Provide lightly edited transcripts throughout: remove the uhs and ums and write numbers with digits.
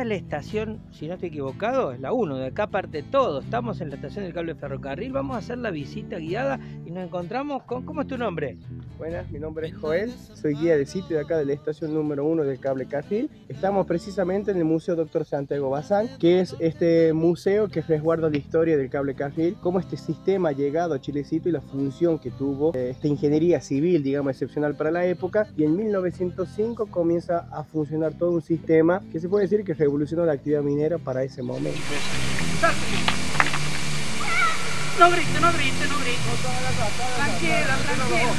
es la estación, si no estoy equivocado, es la 1, de acá parte todo. Estamos en la estación del cable ferrocarril, vamos a hacer la visita guiada y nos encontramos con... ¿Cómo es tu nombre? Buenas, mi nombre es Joel, soy guía de sitio de acá de la estación número 1 del cable carril. Estamos precisamente en el Museo Dr. Santiago Bazán, que es este museo que resguarda la historia del cable carril, cómo este sistema ha llegado a Chilecito y la función que tuvo, esta ingeniería civil, digamos, excepcional para la época. Y en 1905 comienza a funcionar todo un sistema que se puede decir que revolucionó la actividad minera para ese momento. No grite, no grite, no grite. Tranquila, tranquila.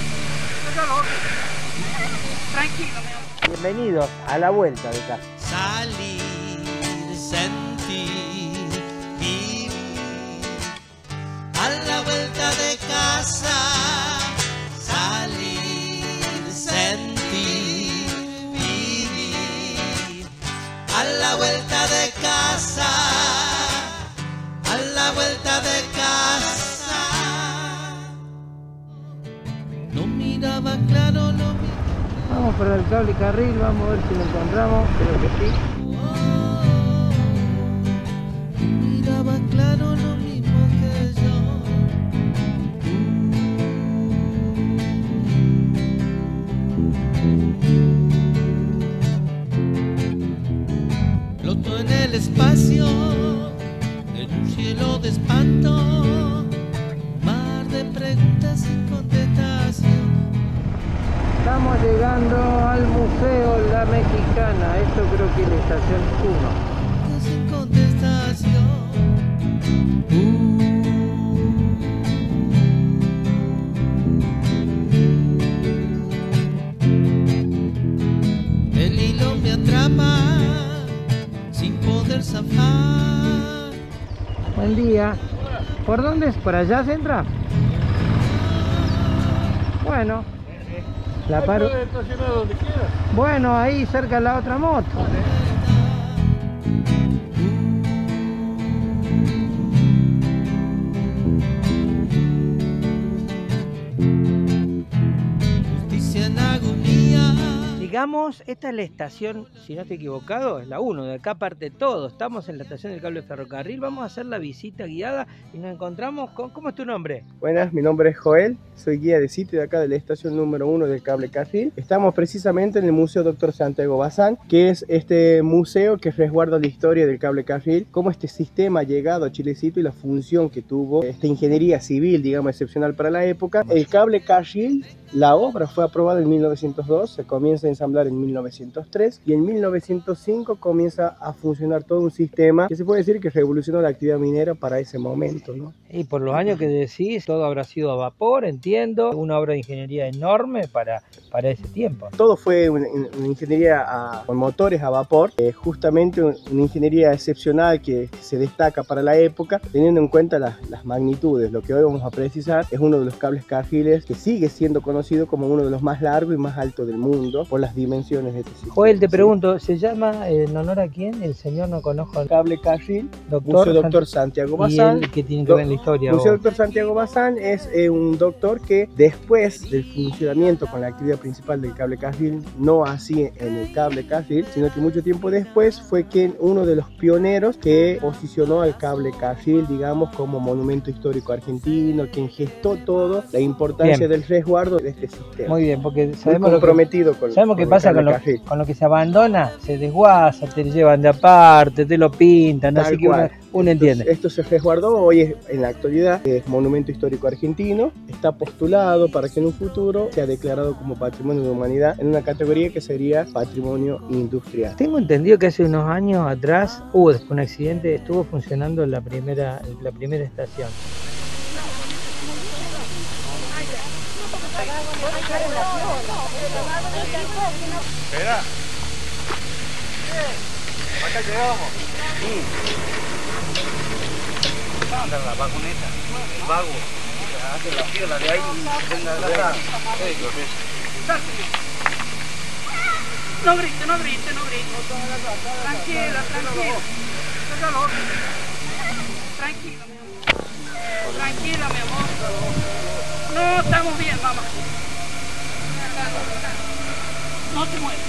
Tranquilo, mi amor. Bienvenidos a la vuelta de casa. Salir, sentir, vivir. A la vuelta de casa. Salir, sentir, vivir. A la vuelta de casa. A la vuelta de casa. No miraba claro, no miraba. Vamos por el cable carril, vamos a ver si lo encontramos, creo que sí. Miraba claro lo mismo que yo. Floto en el espacio, en un cielo de espanto, mar de preguntas sin contestación. Estamos llegando al Museo La Mexicana, esto creo que es la estación 1. Sin contestación. El hilo me atrapa sin poder zafar. Buen día. ¿Por dónde es? ¿Por allá se entra? Bueno. La paro. Bueno, ahí cerca de la otra moto. Justicia en agonía. Digamos, esta es la estación, si no estoy equivocado, es la 1, de acá parte todo. Estamos en la estación del cable ferrocarril, vamos a hacer la visita guiada y nos encontramos con... ¿Cómo es tu nombre? Buenas, mi nombre es Joel, soy guía de sitio de acá de la estación número 1 del cable carril. Estamos precisamente en el Museo Dr. Santiago Bazán, que es este museo que resguarda la historia del cable carril, cómo este sistema ha llegado a Chilecito y la función que tuvo, esta ingeniería civil, digamos, excepcional para la época. El cable carril, la obra fue aprobada en 1902, se comienza a ensamblar en 1903 y en 1905 comienza a funcionar todo un sistema que se puede decir que revolucionó la actividad minera para ese momento, ¿no? Y por los años que decís, todo habrá sido a vapor, entiendo, una obra de ingeniería enorme para ese tiempo. Todo fue una ingeniería con motores a vapor, justamente una ingeniería excepcional que se destaca para la época, teniendo en cuenta las magnitudes. Lo que hoy vamos a precisar es uno de los cables carriles que sigue siendo conocido como uno de los más largos y más altos del mundo por las dimensiones de este sistema. Joel, te pregunto, ¿se llama en honor a quién? El señor no conozco. El cable carril, Doctor Museo Dr. Santiago Bazán. ¿Y él qué tiene que ver en la historia? Museo Dr. Santiago Bazán es un doctor que después del funcionamiento con la actividad principal del cable carril, no así en el cable carril, sino que mucho tiempo después fue uno de los pioneros que posicionó al cable carril, digamos, como monumento histórico argentino, quien gestó todo la importancia del resguardo de este sistema. Muy bien, porque sabemos comprometido sabemos qué pasa con lo que se abandona, se desguaza, te llevan de aparte, te lo pintan, así que uno entiende. Esto se resguardó, hoy en la actualidad es monumento histórico argentino, está postulado para que en un futuro sea declarado como patrimonio de la humanidad en una categoría que sería patrimonio industrial. Tengo entendido que hace unos años atrás hubo después un accidente, estuvo funcionando la primera estación. Espera. Acá llegamos. Sí. Anda la vagoneta. El vago. Hace la fila de ahí y venga de acá. No grite, no grite, no grite. Tranquila, tranquila. Tranquila, mi amor. Tranquila, mi amor. No, estamos bien, mamá. No te muevas.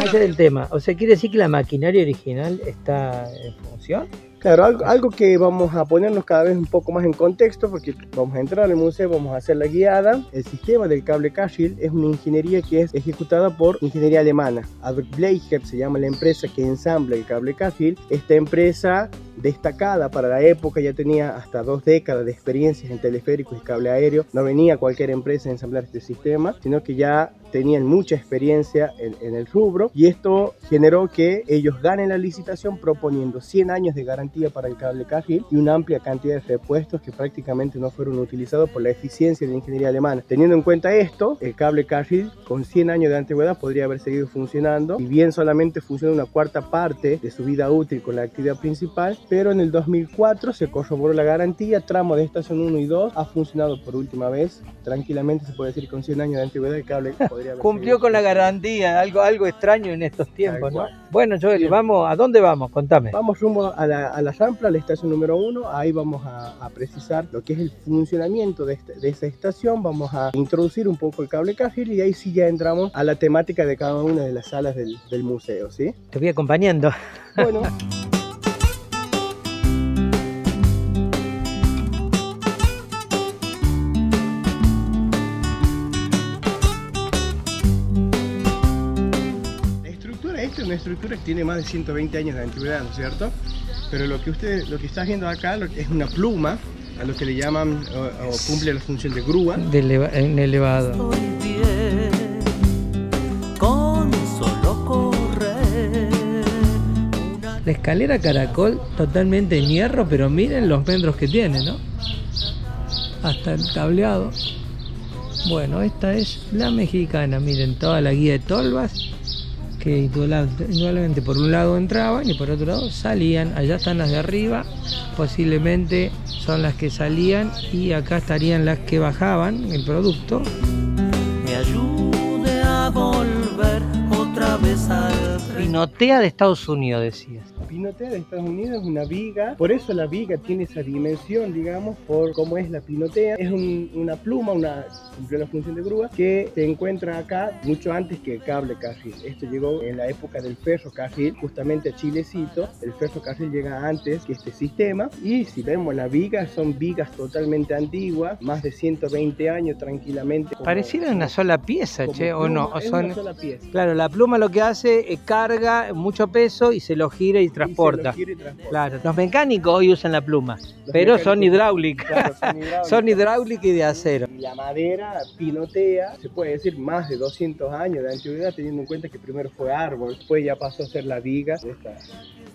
Ese es el tema. O sea, ¿quiere decir que la maquinaria original está en función? Claro, algo que vamos a ponernos cada vez un poco más en contexto, porque vamos a entrar al museo, vamos a hacer la guiada. El sistema del cable Cargill es una ingeniería que es ejecutada por ingeniería alemana. Adolf Bleicher se llama la empresa que ensambla el cable Cargill. Esta empresa, destacada para la época, ya tenía hasta 2 décadas de experiencias en teleféricos y cable aéreo. No venía cualquier empresa a ensamblar este sistema, sino que ya tenían mucha experiencia en el rubro, y esto generó que ellos ganen la licitación proponiendo 100 años de garantía para el cable Cargill y una amplia cantidad de repuestos que prácticamente no fueron utilizados por la eficiencia de la ingeniería alemana. Teniendo en cuenta esto, el cable Cargill con 100 años de antigüedad podría haber seguido funcionando, y bien solamente funciona una cuarta parte de su vida útil con la actividad principal, pero en el 2004 se corroboró la garantía. Tramo de estación 1 y 2 ha funcionado por última vez. Tranquilamente se puede decir que con 100 años de antigüedad el cable podría haber cumplió con la garantía, algo extraño en estos tiempos, ¿no? Bueno, Joel, vamos, ¿a dónde vamos? Contame. Vamos rumbo a la Rampla, a la estación número 1. Ahí vamos a precisar lo que es el funcionamiento de esa estación. Vamos a introducir un poco el cable Cargill y ahí sí ya entramos a la temática de cada una de las salas del museo, ¿sí? Te voy acompañando. Bueno. Una estructura que tiene más de 120 años de antigüedad, ¿no es cierto? Pero lo que está viendo acá es una pluma, a lo que le llaman o cumple la función de grúa. En elevado. La escalera caracol totalmente en hierro, pero miren los metros que tiene, ¿no? Hasta el cableado. Bueno, esta es la mexicana, miren toda la guía de tolvas, que indudablemente por un lado entraban y por otro lado salían. Allá están las de arriba, posiblemente son las que salían, y acá estarían las que bajaban el producto. Me ayude a volver otra vez al Pinotea de Estados Unidos, decías. Pinotea de Estados Unidos es una viga, por eso la viga tiene esa dimensión, digamos, por cómo es la pinotea. Es una pluma, cumple la función de grúa, que se encuentra acá mucho antes que el cable Cargill. Esto llegó en la época del ferro Cargill, justamente a Chilecito. El ferro Cargill llega antes que este sistema, y si vemos las vigas, son vigas totalmente antiguas, más de 120 años tranquilamente. Pareciera una sola pieza, che, o no. Es una sola pieza. Claro, la pluma lo que hace es carga mucho peso y se lo gira y transporta. Claro, los mecánicos hoy usan la pluma, pero son hidráulicas. Claro, son hidráulicas y de acero. Y la madera pinotea, se puede decir más de 200 años de antigüedad, teniendo en cuenta que primero fue árbol, después ya pasó a ser la viga de esta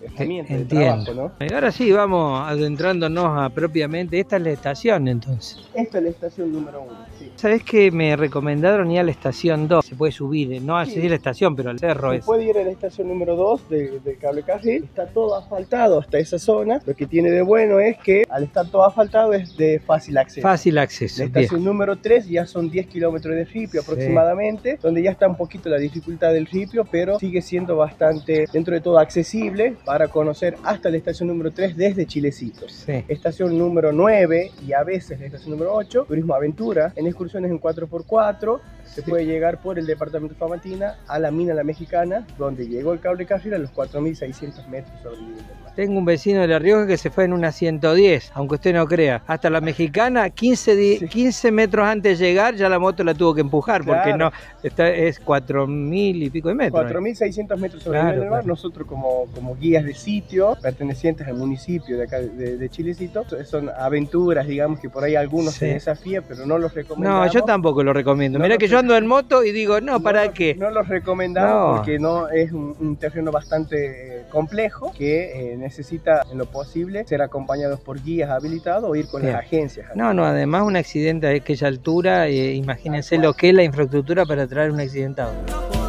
herramienta de trabajo, ¿no? Y ahora sí, vamos adentrándonos propiamente. Esta es la estación, entonces. Esta es la estación número 1, sí. ¿Sabés que me recomendaron ir a la estación 2? Se puede subir, no así sí, la estación, pero el cerro es. Se puede ir a la estación número 2 del cable Cargill. Está todo asfaltado hasta esa zona. Lo que tiene de bueno es que al estar todo asfaltado es de fácil acceso. Fácil acceso. La estación número 3 ya son 10 kilómetros de ripio aproximadamente, donde ya está un poquito la dificultad del ripio, pero sigue siendo bastante, dentro de todo, accesible para conocer hasta la estación número 3 desde Chilecito. Sí. Estación número 9 y a veces la estación número 8, turismo aventura, en excursiones en 4x4. Se puede llegar por el departamento de Famatina a la mina La Mexicana, donde llegó el cable Cargill a los 4.600 metros sobre el nivel del mar. Tengo un vecino de La Rioja que se fue en una 110, aunque usted no crea. Hasta La Mexicana, 15 metros antes de llegar, ya la moto la tuvo que empujar, porque no, es 4.000 y pico de metros. 4.600 metros sobre el nivel del mar. Nosotros como guías de sitio, pertenecientes al municipio de acá de Chilecito, son aventuras, digamos, que por ahí algunos se desafían, pero no los recomendamos. No, yo tampoco lo recomiendo. Mira que yo ando en moto y digo, ¿para qué? No los recomendamos porque no es un terreno bastante complejo, que necesita en lo posible ser acompañados por guías habilitados o ir con las agencias. No, además un accidente a aquella altura, imagínense lo que es la infraestructura para traer un accidentado.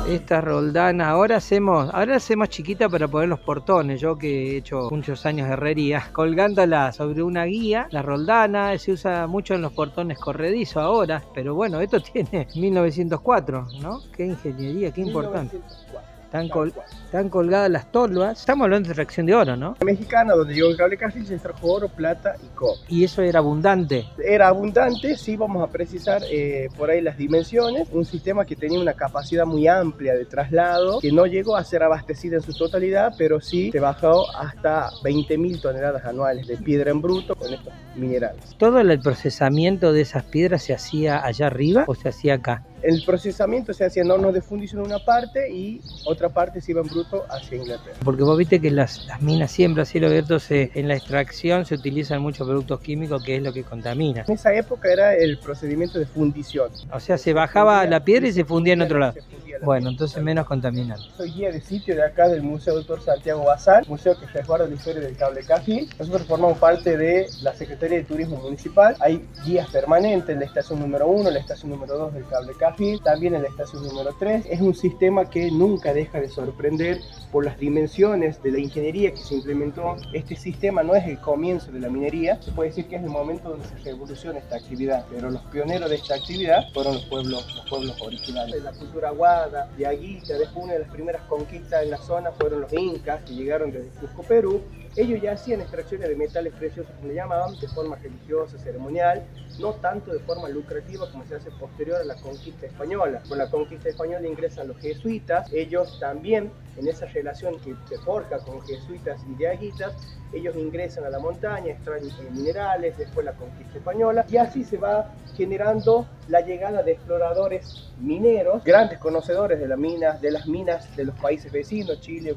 Esta roldana, ahora hacemos chiquita para poner los portones. Yo que he hecho muchos años de herrería, colgándola sobre una guía, la roldana se usa mucho en los portones corredizos ahora, pero bueno, esto tiene 1904, ¿no? Qué ingeniería, qué importante. Están colgadas las tolvas. Estamos hablando de extracción de oro, ¿no? Mexicana, donde llegó el cable carril, se extrajo oro, plata y cobre. Y eso era abundante. Era abundante, sí, vamos a precisar por ahí las dimensiones. Un sistema que tenía una capacidad muy amplia de traslado, que no llegó a ser abastecida en su totalidad, pero sí se bajó hasta 20.000 toneladas anuales de piedra en bruto con estos minerales. ¿Todo el procesamiento de esas piedras se hacía allá arriba o se hacía acá? El procesamiento se hacía en hornos de fundición en una parte y otra parte se iba en bruto hacia Inglaterra. Porque vos viste que las minas siempre a cielo abierto en la extracción se utilizan muchos productos químicos, que es lo que contamina. En esa época era el procedimiento de fundición. O sea, se bajaba la piedra y se fundía en otro lado. Bueno, entonces menos contaminante. Soy guía de sitio de acá del Museo Dr. Santiago Bazán, museo que resguarda la historia del cable carril. Nosotros formamos parte de la Secretaría de Turismo Municipal. Hay guías permanentes en la estación número 1, la estación número 2 del cable carril, también en la estación número 3. Es un sistema que nunca deja de sorprender por las dimensiones de la ingeniería que se implementó. Este sistema no es el comienzo de la minería, se puede decir que es el momento donde se revoluciona esta actividad, pero los pioneros de esta actividad fueron los pueblos originales. La cultura Wada, de Aguita, después una de las primeras conquistas en la zona fueron los incas, que llegaron desde Cusco, Perú. Ellos ya hacían extracciones de metales preciosos, como le llamaban, de forma religiosa, ceremonial, no tanto de forma lucrativa como se hace posterior a la conquista española. Con la conquista española ingresan los jesuitas, ellos también, en esa relación que se forja con jesuitas y diaguitas, ellos ingresan a la montaña, extraen minerales, después la conquista española, y así se va generando la llegada de exploradores mineros, grandes conocedores de las minas de los países vecinos, Chile,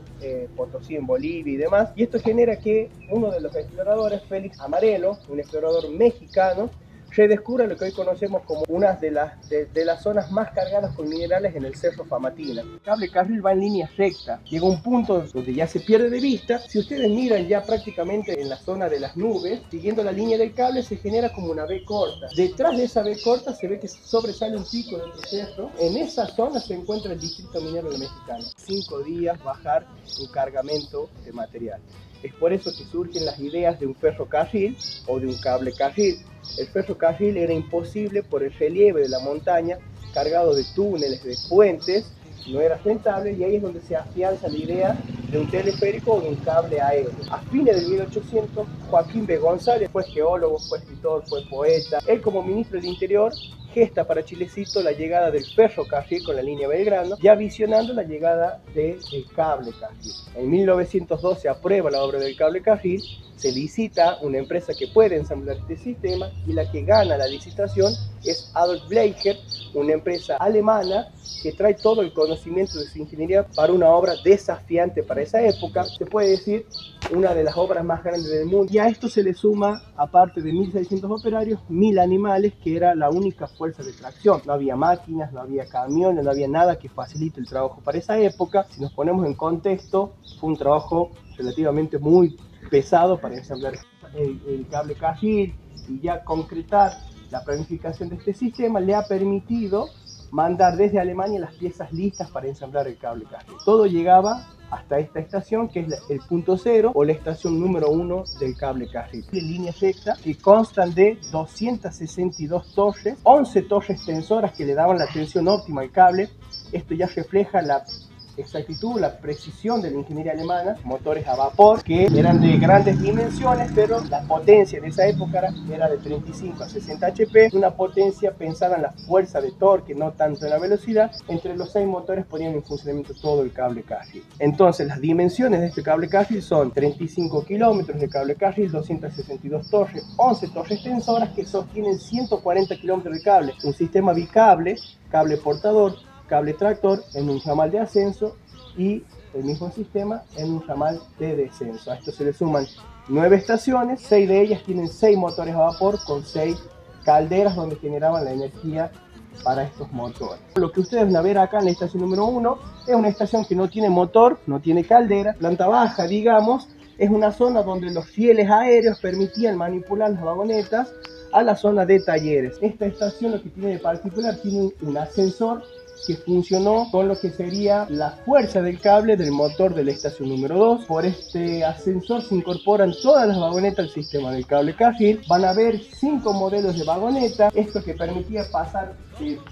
Potosí en Bolivia y demás, y esto genera que uno de los exploradores, Félix Amarelo, un explorador mexicano, redescubra lo que hoy conocemos como una de las zonas más cargadas con minerales en el Cerro Famatina. El cable carril va en línea recta, llega a un punto donde ya se pierde de vista. Si ustedes miran ya prácticamente en la zona de las nubes, siguiendo la línea del cable se genera como una V corta. Detrás de esa V corta se ve que sobresale un pico de otro cerro. En esa zona se encuentra el distrito minero de Mexicana. 5 días bajar un cargamento de material. Es por eso que surgen las ideas de un ferrocarril o de un cable carril. El ferrocarril era imposible por el relieve de la montaña, cargado de túneles, de puentes, no era rentable, y ahí es donde se afianza la idea de un teleférico o de un cable aéreo. A fines del 1800, Joaquín B. González fue geólogo, fue escritor, fue poeta. Él, como ministro del Interior, gesta para Chilecito la llegada del ferrocarril con la línea Belgrano, ya visionando la llegada del cable carril. En 1912 aprueba la obra del cable carril, se licita una empresa que puede ensamblar este sistema, y la que gana la licitación es Adolf Bleicher, una empresa alemana que trae todo el conocimiento de su ingeniería para una obra desafiante para esa época. Se puede decir una de las obras más grandes del mundo, y a esto se le suma, aparte de 1.600 operarios, 1.000 animales, que era la única fuerza de tracción. No había máquinas, no había camiones, no había nada que facilite el trabajo para esa época. Si nos ponemos en contexto, fue un trabajo relativamente muy pesado para ensamblar el cable carril, y ya concretar la planificación de este sistema le ha permitido mandar desde Alemania las piezas listas para ensamblar el cable carril. Todo llegaba hasta esta estación, que es el punto cero o la estación número 1 del cable carril. En línea recta, que constan de 262 torres, 11 torres tensoras que le daban la tensión óptima al cable. Esto ya refleja la exactitud, la precisión de la ingeniería alemana. Motores a vapor que eran de grandes dimensiones, pero la potencia de esa época era de 35 a 60 HP, una potencia pensada en la fuerza de torque, no tanto en la velocidad. Entre los 6 motores ponían en funcionamiento todo el cable carril. Entonces las dimensiones de este cable carril son 35 kilómetros de cable carril, 262 torres, 11 torres tensoras que sostienen 140 kilómetros de cable, un sistema bicable, cable portador, cable tractor en un ramal de ascenso y el mismo sistema en un ramal de descenso. A esto se le suman 9 estaciones, 6 de ellas tienen 6 motores a vapor con 6 calderas donde generaban la energía para estos motores. Lo que ustedes van a ver acá en la estación número 1 es una estación que no tiene motor, no tiene caldera, planta baja, digamos. Es una zona donde los rieles aéreos permitían manipular las vagonetas a la zona de talleres. Esta estación lo que tiene de particular, tiene un ascensor que funcionó con lo que sería la fuerza del cable del motor de la estación número 2. Por este ascensor se incorporan todas las vagonetas al sistema del cable carril. Van a haber 5 modelos de vagoneta, esto que permitía pasar,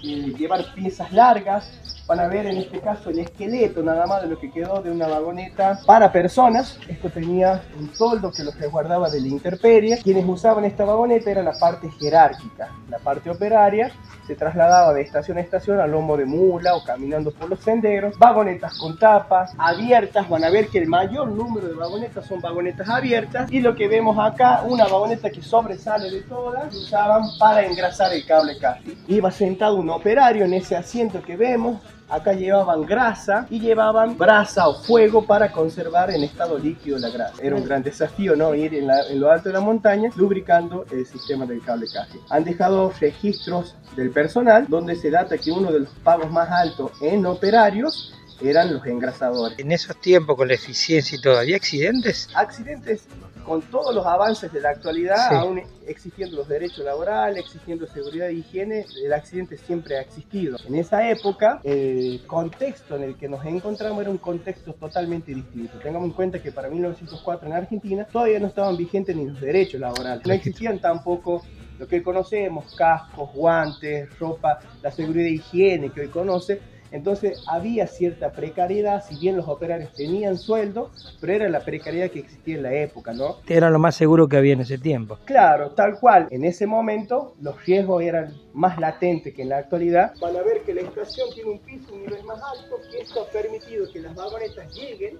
llevar piezas largas van a ver en este caso el esqueleto nada más de lo que quedó de una vagoneta para personas. Esto tenía un toldo que los resguardaba de la intemperie. Quienes usaban esta vagoneta era la parte jerárquica, la parte operaria se trasladaba de estación a estación a lomo de mula o caminando por los senderos. Vagonetas con tapas, abiertas, van a ver que el mayor número de vagonetas son vagonetas abiertas, y lo que vemos acá, una vagoneta que sobresale de todas, que usaban para engrasar el cable carril. Iba sentado un operario en ese asiento que vemos. Acá llevaban grasa y llevaban brasa o fuego para conservar en estado líquido la grasa. Era un gran desafío, ¿no? Ir en lo alto de la montaña lubricando el sistema del cable carril. Han dejado registros del personal donde se data que uno de los pagos más altos en operarios eran los engrasadores. En esos tiempos, con la eficiencia y todo, ¿había accidentes? Accidentes, con todos los avances de la actualidad, sí, aún exigiendo los derechos laborales, exigiendo seguridad e higiene, el accidente siempre ha existido. En esa época, el contexto en el que nos encontramos era un contexto totalmente distinto. Tengamos en cuenta que para 1904 en Argentina todavía no estaban vigentes ni los derechos laborales. No existían tampoco lo que hoy conocemos, cascos, guantes, ropa, la seguridad e higiene que hoy conoce. Entonces había cierta precariedad, si bien los operarios tenían sueldo, pero era la precariedad que existía en la época, ¿no? Era lo más seguro que había en ese tiempo. Claro, tal cual. En ese momento los riesgos eran más latentes que en la actualidad. Van a ver que la estación tiene un piso, un nivel más alto, que esto ha permitido que las vagonetas lleguen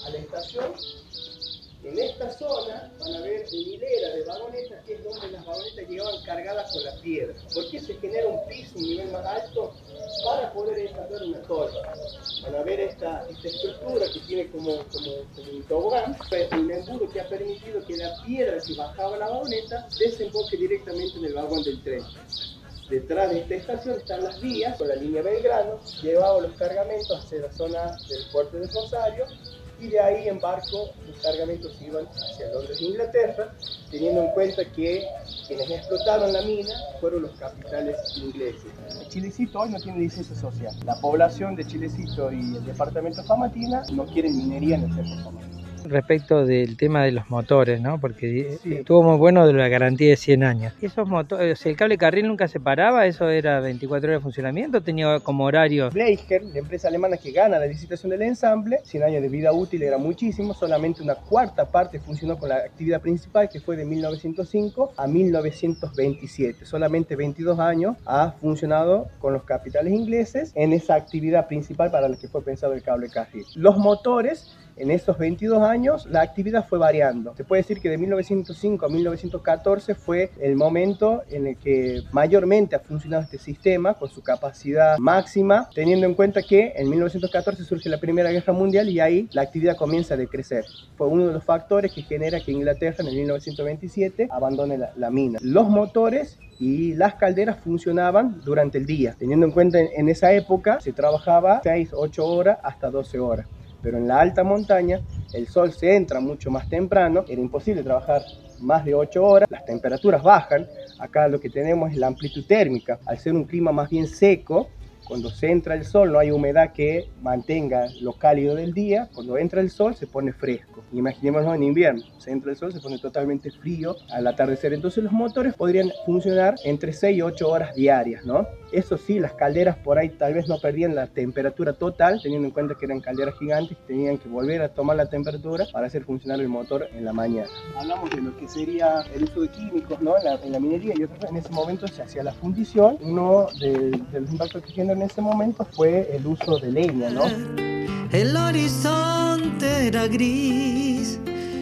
a la estación. En esta zona van a ver una hilera de vagonetas, que es donde las vagonetas llegaban cargadas con la piedra. ¿Por qué se genera un piso, un nivel más alto? Para poder ensamblar una torre. Van a ver esta estructura que tiene como un tobogán, un embudo que ha permitido que la piedra que bajaba la vagoneta desemboque directamente en el vagón del tren. Detrás de esta estación están las vías con la línea Belgrano, llevaban los cargamentos hacia la zona del puerto de Rosario, y de ahí en barco los cargamentos iban hacia Londres, Inglaterra, teniendo en cuenta que quienes explotaron la mina fueron los capitales ingleses. Chilecito hoy no tiene licencia social. La población de Chilecito y el departamento de Famatina no quieren minería en el centro de Famatina. Respecto del tema de los motores, ¿no? Porque sí, estuvo muy bueno de la garantía de 100 años. ¿Esos motores, o sea, el cable carril nunca se paraba? ¿Eso era 24 horas de funcionamiento? ¿Tenía como horario? Bleicher, la empresa alemana que gana la licitación del ensamble, 100 años de vida útil era muchísimo, solamente una cuarta parte funcionó con la actividad principal, que fue de 1905 a 1927. Solamente 22 años ha funcionado con los capitales ingleses en esa actividad principal para la que fue pensado el cable carril. Los motores, en esos 22 años, la actividad fue variando. Se puede decir que de 1905 a 1914 fue el momento en el que mayormente ha funcionado este sistema con su capacidad máxima, teniendo en cuenta que en 1914 surge la Primera Guerra Mundial y ahí la actividad comienza a decrecer. Fue uno de los factores que genera que Inglaterra en el 1927 abandone la mina. Los motores y las calderas funcionaban durante el día, teniendo en cuenta en esa época se trabajaba 6, 8 horas hasta 12 horas. Pero en la alta montaña el sol se entra mucho más temprano, era imposible trabajar más de 8 horas, las temperaturas bajan, acá lo que tenemos es la amplitud térmica, al ser un clima más bien seco, cuando se entra el sol no hay humedad que mantenga lo cálido del día, cuando entra el sol se pone fresco. Imaginémonos en invierno, se entra el sol, se pone totalmente frío al atardecer, entonces los motores podrían funcionar entre 6 y 8 horas diarias, ¿no? Eso sí, las calderas por ahí tal vez no perdían la temperatura total, teniendo en cuenta que eran calderas gigantes, tenían que volver a tomar la temperatura para hacer funcionar el motor en la mañana. Hablamos de lo que sería el uso de químicos, ¿no? en la minería, y en ese momento se hacía la fundición. Uno de los impactos que generó en ese momento fue el uso de leña, ¿no? El horizonte era gris,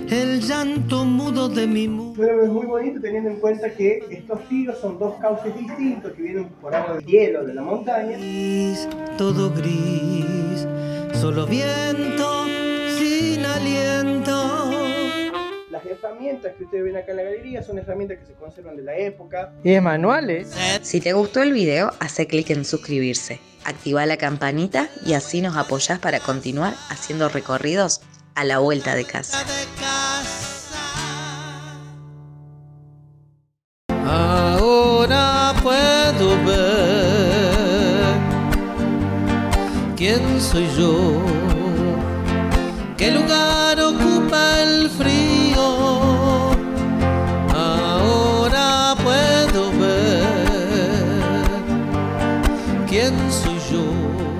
el llanto mudo de mi mundo. Bueno, es muy bonito teniendo en cuenta que estos ríos son dos cauces distintos que vienen por agua de hielo de la montaña. Todo gris, solo viento sin aliento. Las herramientas que ustedes ven acá en la galería son herramientas que se conservan de la época. ¿Y es manuales? Si te gustó el video, hace clic en suscribirse, activa la campanita y así nos apoyás para continuar haciendo recorridos a la vuelta de casa. Ahora puedo ver quién soy yo, qué lugar ocupa el frío. Ahora puedo ver quién soy yo. Dios.